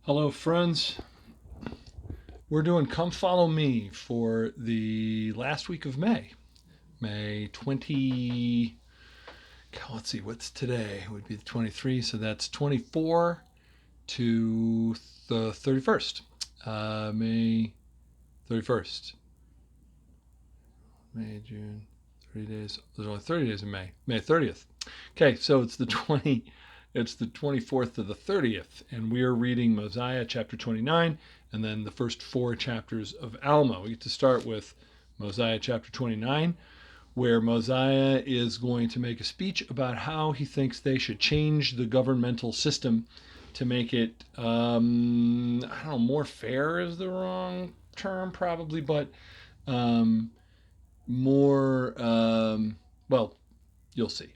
Hello, friends. We're doing Come Follow Me for the last week of May. May 20. Let's see, what's today? It would be the 23, so that's 24 to the 31st. May 31st. May, June, 30 days. There's only 30 days in May. May 30th. Okay, so it's the 24th to the 30th, and we are reading Mosiah chapter 29, and then the first four chapters of Alma. We get to start with Mosiah chapter 29, where Mosiah is going to make a speech about how he thinks they should change the governmental system to make it, I don't know, more fair is the wrong term probably, but um, more, well, you'll see.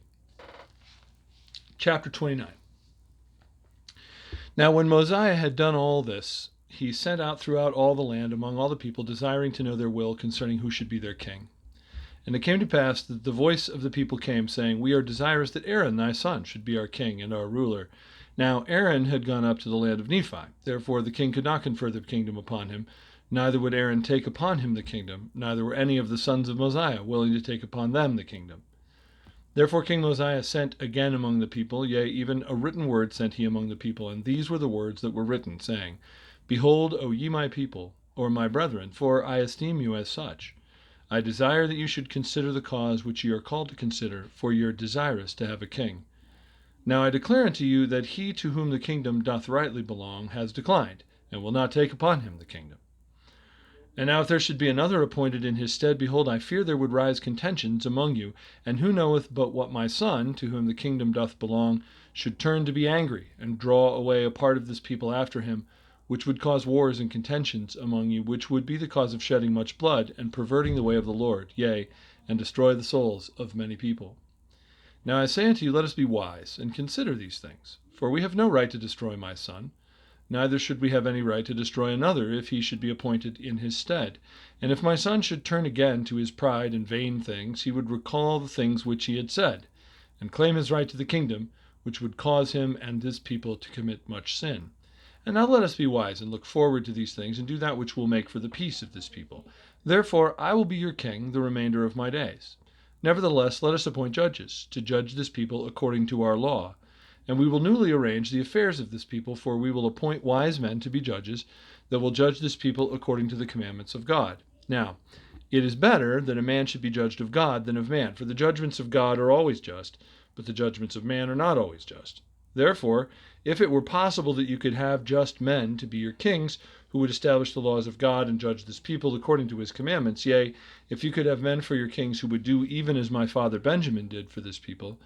Chapter 29. Now, when Mosiah had done all this, he sent out throughout all the land among all the people, desiring to know their will concerning who should be their king. And it came to pass that the voice of the people came, saying, We are desirous that Aaron thy son should be our king and our ruler. Now Aaron had gone up to the land of Nephi. Therefore the king could not confer the kingdom upon him, neither would Aaron take upon him the kingdom, neither were any of the sons of Mosiah willing to take upon them the kingdom. Therefore King Mosiah sent again among the people, yea, even a written word sent he among the people, and these were the words that were written, saying, Behold, O ye my people, or my brethren, for I esteem you as such. I desire that you should consider the cause which ye are called to consider, for ye are desirous to have a king. Now I declare unto you that he to whom the kingdom doth rightly belong has declined, and will not take upon him the kingdom. And now if there should be another appointed in his stead, behold, I fear there would rise contentions among you, and who knoweth but what my son, to whom the kingdom doth belong, should turn to be angry, and draw away a part of this people after him, which would cause wars and contentions among you, which would be the cause of shedding much blood, and perverting the way of the Lord, yea, and destroy the souls of many people. Now I say unto you, let us be wise, and consider these things. For we have no right to destroy my son, neither should we have any right to destroy another if he should be appointed in his stead. And if my son should turn again to his pride and vain things, he would recall the things which he had said, and claim his right to the kingdom, which would cause him and this people to commit much sin. And now let us be wise, and look forward to these things, and do that which will make for the peace of this people. Therefore I will be your king the remainder of my days. Nevertheless, let us appoint judges, to judge this people according to our law. And we will newly arrange the affairs of this people, for we will appoint wise men to be judges, that will judge this people according to the commandments of God. Now, it is better that a man should be judged of God than of man, for the judgments of God are always just, but the judgments of man are not always just. Therefore, if it were possible that you could have just men to be your kings, who would establish the laws of God and judge this people according to his commandments, yea, if you could have men for your kings who would do even as my father Benjamin did for this people,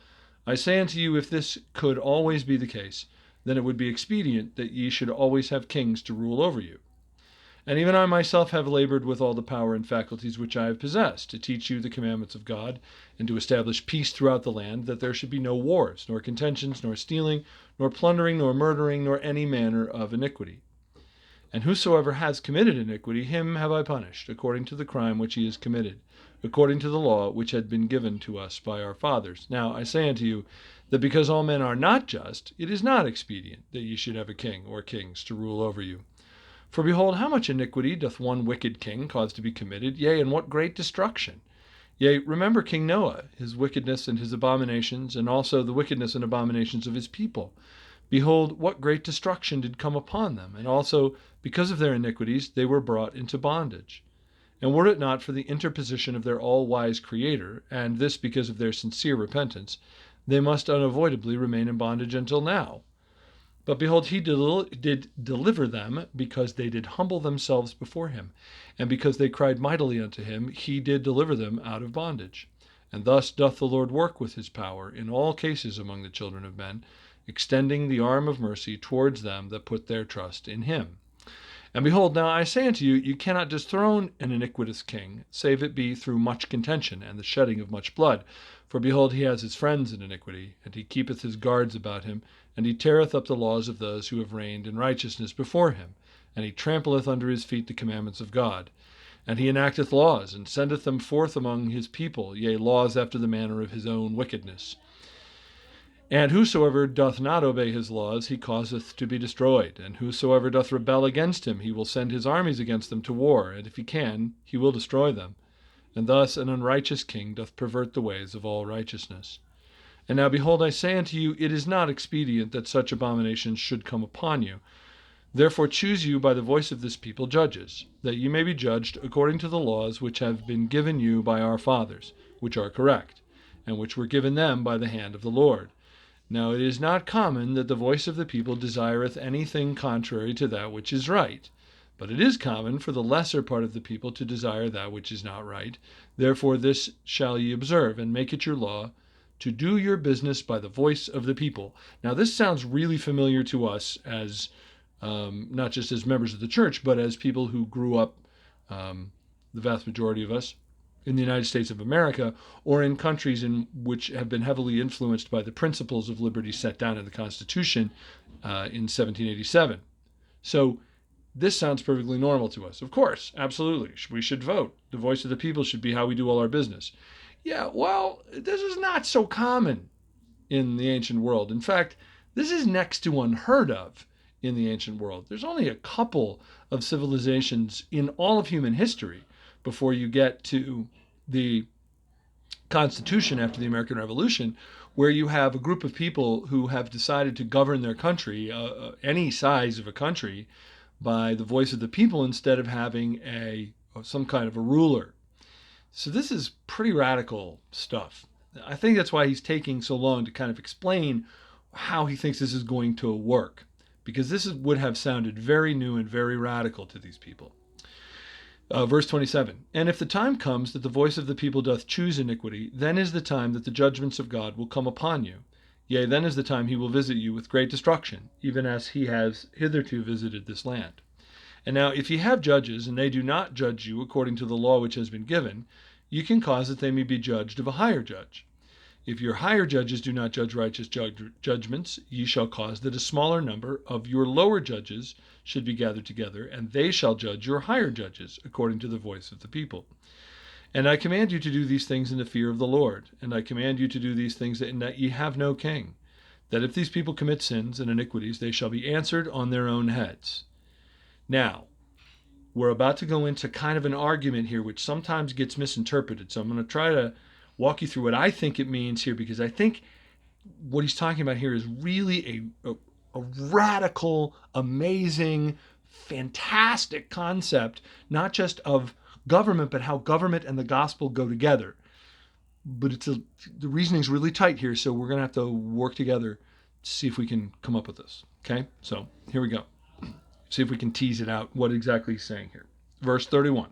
I say unto you, if this could always be the case, then it would be expedient that ye should always have kings to rule over you. And even I myself have labored with all the power and faculties which I have possessed, to teach you the commandments of God, and to establish peace throughout the land, that there should be no wars, nor contentions, nor stealing, nor plundering, nor murdering, nor any manner of iniquity. And whosoever has committed iniquity, him have I punished, according to the crime which he has committed, according to the law which had been given to us by our fathers. Now I say unto you, that because all men are not just, it is not expedient that ye should have a king or kings to rule over you. For behold, how much iniquity doth one wicked king cause to be committed, yea, and what great destruction! Yea, remember King Noah, his wickedness and his abominations, and also the wickedness and abominations of his people. Behold, what great destruction did come upon them, and also, because of their iniquities, they were brought into bondage. And were it not for the interposition of their all-wise Creator, and this because of their sincere repentance, they must unavoidably remain in bondage until now. But behold, he did deliver them, because they did humble themselves before him, and because they cried mightily unto him, he did deliver them out of bondage. And thus doth the Lord work with his power in all cases among the children of men, extending the arm of mercy towards them that put their trust in him. And behold, now I say unto you, you cannot dethrone an iniquitous king, save it be through much contention and the shedding of much blood. For behold, he has his friends in iniquity, and he keepeth his guards about him, and he teareth up the laws of those who have reigned in righteousness before him, and he trampleth under his feet the commandments of God. And he enacteth laws, and sendeth them forth among his people, yea, laws after the manner of his own wickedness. And whosoever doth not obey his laws, he causeth to be destroyed. And whosoever doth rebel against him, he will send his armies against them to war. And if he can, he will destroy them. And thus an unrighteous king doth pervert the ways of all righteousness. And now behold, I say unto you, it is not expedient that such abominations should come upon you. Therefore choose you by the voice of this people judges, that ye may be judged according to the laws which have been given you by our fathers, which are correct, and which were given them by the hand of the Lord. Now it is not common that the voice of the people desireth anything contrary to that which is right. But it is common for the lesser part of the people to desire that which is not right. Therefore this shall ye observe, and make it your law, to do your business by the voice of the people. Now this sounds really familiar to us as not just as members of the church, but as people who grew up, the vast majority of us, in the United States of America, or in countries in which have been heavily influenced by the principles of liberty set down in the Constitution in 1787. So this sounds perfectly normal to us. Of course, absolutely. We should vote. The voice of the people should be how we do all our business. Yeah, well, this is not so common in the ancient world. In fact, this is next to unheard of in the ancient world. There's only a couple of civilizations in all of human history before you get to the Constitution after the American Revolution, where you have a group of people who have decided to govern their country, any size of a country, by the voice of the people instead of having some kind of a ruler. So this is pretty radical stuff. I think that's why he's taking so long to kind of explain how he thinks this is going to work, because this would have sounded very new and very radical to these people. Verse 27, and if the time comes that the voice of the people doth choose iniquity, then is the time that the judgments of God will come upon you. Yea, then is the time he will visit you with great destruction, even as he has hitherto visited this land. And now if ye have judges, and they do not judge you according to the law which has been given, you can cause that they may be judged of a higher judge. If your higher judges do not judge righteous judgments, ye shall cause that a smaller number of your lower judges should be gathered together, and they shall judge your higher judges, according to the voice of the people. And I command you to do these things in the fear of the Lord, and I command you to do these things in that ye have no king, that if these people commit sins and iniquities, they shall be answered on their own heads. Now, we're about to go into kind of an argument here, which sometimes gets misinterpreted, so I'm going to try to walk you through what I think it means here, because I think what he's talking about here is really a radical, amazing, fantastic concept, not just of government, but how government and the gospel go together. But the reasoning's really tight here, so we're going to have to work together to see if we can come up with this. Okay, so here we go. See if we can tease it out, what exactly he's saying here. Verse 31.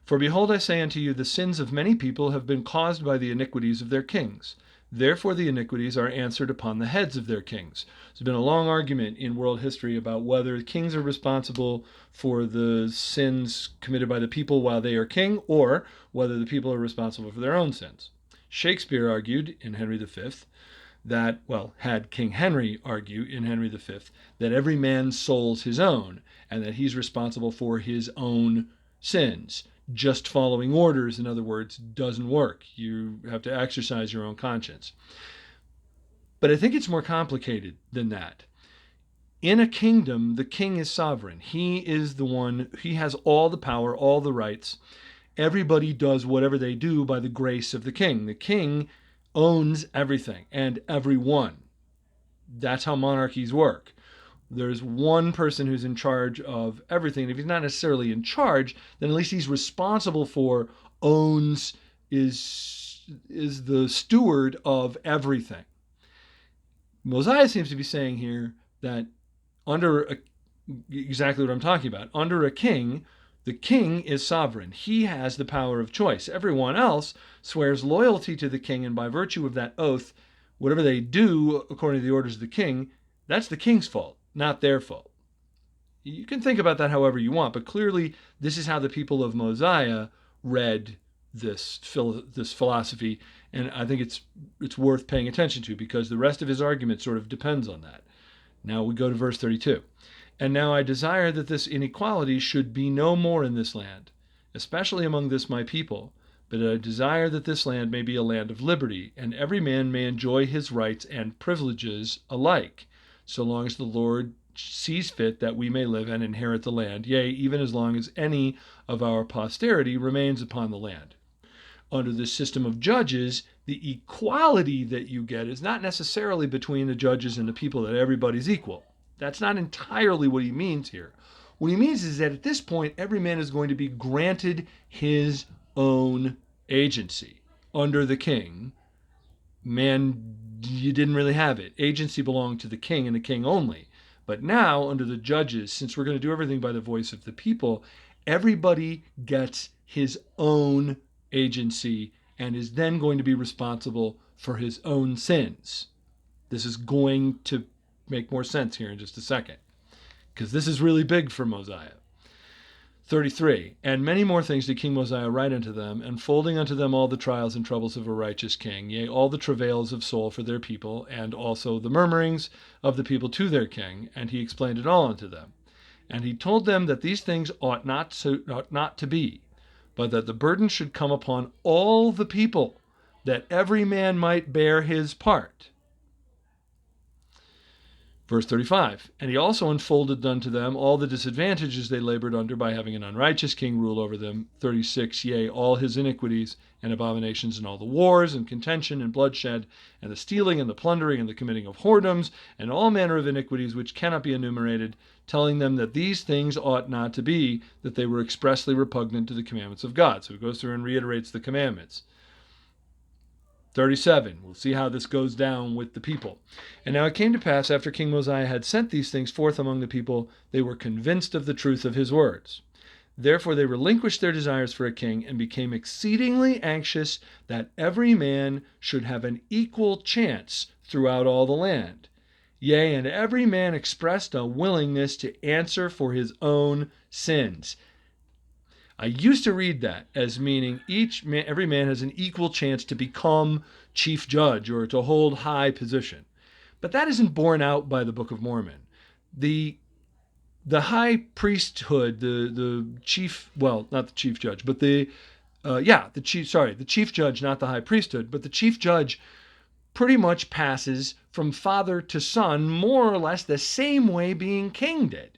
For behold, I say unto you, the sins of many people have been caused by the iniquities of their kings. Therefore the iniquities are answered upon the heads of their kings. There's been a long argument in world history about whether kings are responsible for the sins committed by the people while they are king, or whether the people are responsible for their own sins. Shakespeare argued in Henry V that, had King Henry argue in Henry V, that every man's soul's his own, and that he's responsible for his own sins. Just following orders, in other words, doesn't work. You have to exercise your own conscience. But I think it's more complicated than that. In a kingdom, the king is sovereign. He is the one, he has all the power, all the rights. Everybody does whatever they do by the grace of the king. The king owns everything and everyone. That's how monarchies work. There's one person who's in charge of everything. And if he's not necessarily in charge, then at least he's responsible for, owns, is the steward of everything. Mosiah seems to be saying here that exactly what I'm talking about. Under a king, the king is sovereign. He has the power of choice. Everyone else swears loyalty to the king, and by virtue of that oath, whatever they do according to the orders of the king, that's the king's fault, not their fault. You can think about that however you want, but clearly this is how the people of Mosiah read this philosophy, and I think it's worth paying attention to, because the rest of his argument sort of depends on that. Now we go to verse 32. And now I desire that this inequality should be no more in this land, especially among this my people, but I desire that this land may be a land of liberty, and every man may enjoy his rights and privileges alike, so long as the Lord sees fit that we may live and inherit the land, yea, even as long as any of our posterity remains upon the land. Under the system of judges, the equality that you get is not necessarily between the judges and the people, that everybody's equal. That's not entirely what he means here. What he means is that at this point, every man is going to be granted his own agency. Under the king, man, you didn't really have it. Agency belonged to the king and the king only. But now, under the judges, since we're going to do everything by the voice of the people, everybody gets his own agency and is then going to be responsible for his own sins. This is going to make more sense here in just a second, because this is really big for Mosiah. 33, and many more things did King Mosiah write unto them, unfolding unto them all the trials and troubles of a righteous king, yea, all the travails of soul for their people, and also the murmurings of the people to their king, and he explained it all unto them. And he told them that these things ought not to be, but that the burden should come upon all the people, that every man might bear his part. Verse 35, and he also unfolded unto them all the disadvantages they labored under by having an unrighteous king rule over them. 36, yea, all his iniquities and abominations, and all the wars and contention and bloodshed, and the stealing and the plundering and the committing of whoredoms, and all manner of iniquities which cannot be enumerated, telling them that these things ought not to be, that they were expressly repugnant to the commandments of God. So he goes through and reiterates the commandments. 37, we'll see how this goes down with the people. And now it came to pass, after King Mosiah had sent these things forth among the people, they were convinced of the truth of his words. Therefore they relinquished their desires for a king, and became exceedingly anxious that every man should have an equal chance throughout all the land. Yea, and every man expressed a willingness to answer for his own sins. I used to read that as meaning every man has an equal chance to become chief judge or to hold high position. But that isn't borne out by the Book of Mormon. The high priesthood, the chief, well, not the chief judge, but the chief judge, not the high priesthood, but the chief judge pretty much passes from father to son more or less the same way being king did.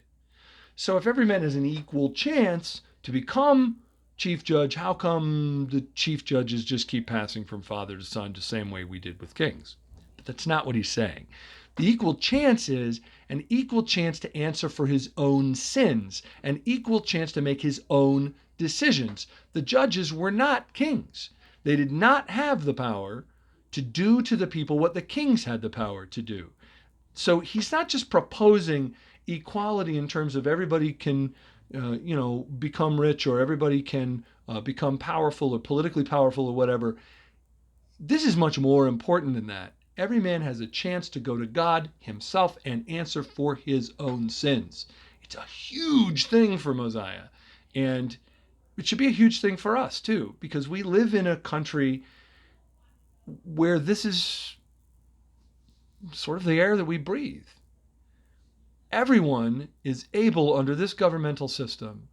So if every man has an equal chance to become chief judge, how come the chief judges just keep passing from father to son the same way we did with kings? But that's not what he's saying. The equal chance is an equal chance to answer for his own sins, an equal chance to make his own decisions. The judges were not kings. They did not have the power to do to the people what the kings had the power to do. So he's not just proposing equality in terms of everybody can become rich, or everybody can become powerful or politically powerful or whatever. This is much more important than that. Every man has a chance to go to God himself and answer for his own sins. It's a huge thing for Mosiah. And it should be a huge thing for us too, because we live in a country where this is sort of the air that we breathe. Everyone is able under this governmental system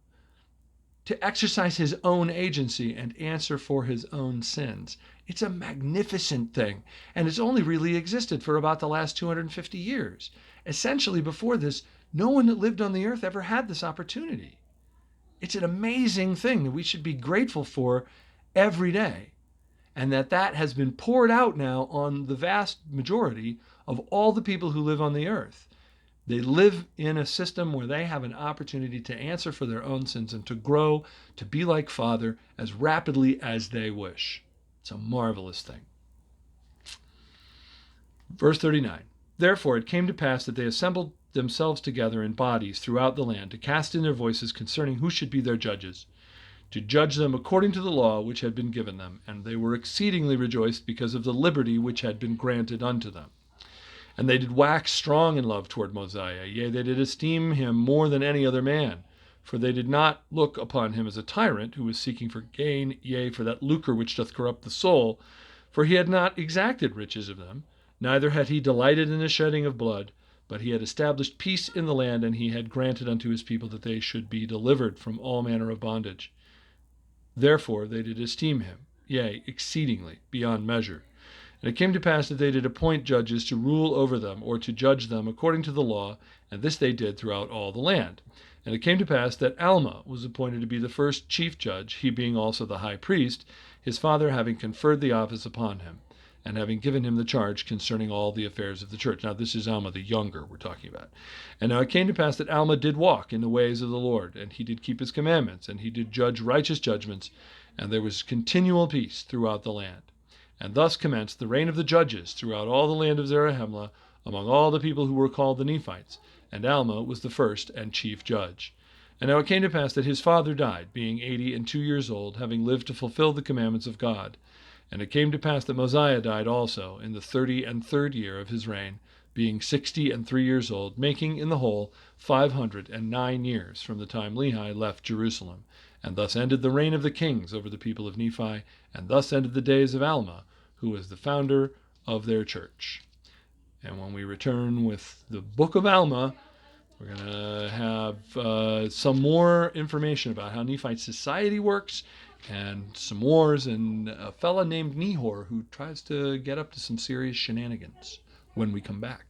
to exercise his own agency and answer for his own sins. It's a magnificent thing, and it's only really existed for about the last 250 years. Essentially, before this, no one that lived on the earth ever had this opportunity. It's an amazing thing that we should be grateful for every day, and that has been poured out now on the vast majority of all the people who live on the earth. They live in a system where they have an opportunity to answer for their own sins and to grow, to be like Father as rapidly as they wish. It's a marvelous thing. Verse 39, therefore it came to pass that they assembled themselves together in bodies throughout the land to cast in their voices concerning who should be their judges, to judge them according to the law which had been given them. And they were exceedingly rejoiced because of the liberty which had been granted unto them. And they did wax strong in love toward Mosiah. Yea, they did esteem him more than any other man. For they did not look upon him as a tyrant who was seeking for gain, yea, for that lucre which doth corrupt the soul. For he had not exacted riches of them, neither had he delighted in the shedding of blood, but he had established peace in the land, and he had granted unto his people that they should be delivered from all manner of bondage. Therefore they did esteem him, yea, exceedingly, beyond measure. And it came to pass that they did appoint judges to rule over them, or to judge them according to the law, and this they did throughout all the land. And it came to pass that Alma was appointed to be the first chief judge, he being also the high priest, his father having conferred the office upon him, and having given him the charge concerning all the affairs of the church. Now this is Alma the younger we're talking about. And now it came to pass that Alma did walk in the ways of the Lord, and he did keep his commandments, and he did judge righteous judgments, and there was continual peace throughout the land. And thus commenced the reign of the judges throughout all the land of Zarahemla, among all the people who were called the Nephites. And Alma was the first and chief judge. And now it came to pass that his father died, being 82 years old, having lived to fulfill the commandments of God. And it came to pass that Mosiah died also in the 33rd year of his reign, being 63 years old, making in the whole 509 years from the time Lehi left Jerusalem. And thus ended the reign of the kings over the people of Nephi, and thus ended the days of Alma, who was the founder of their church. And when we return with the book of Alma, we're going to have some more information about how Nephite society works, and some wars, and a fella named Nehor who tries to get up to some serious shenanigans when we come back.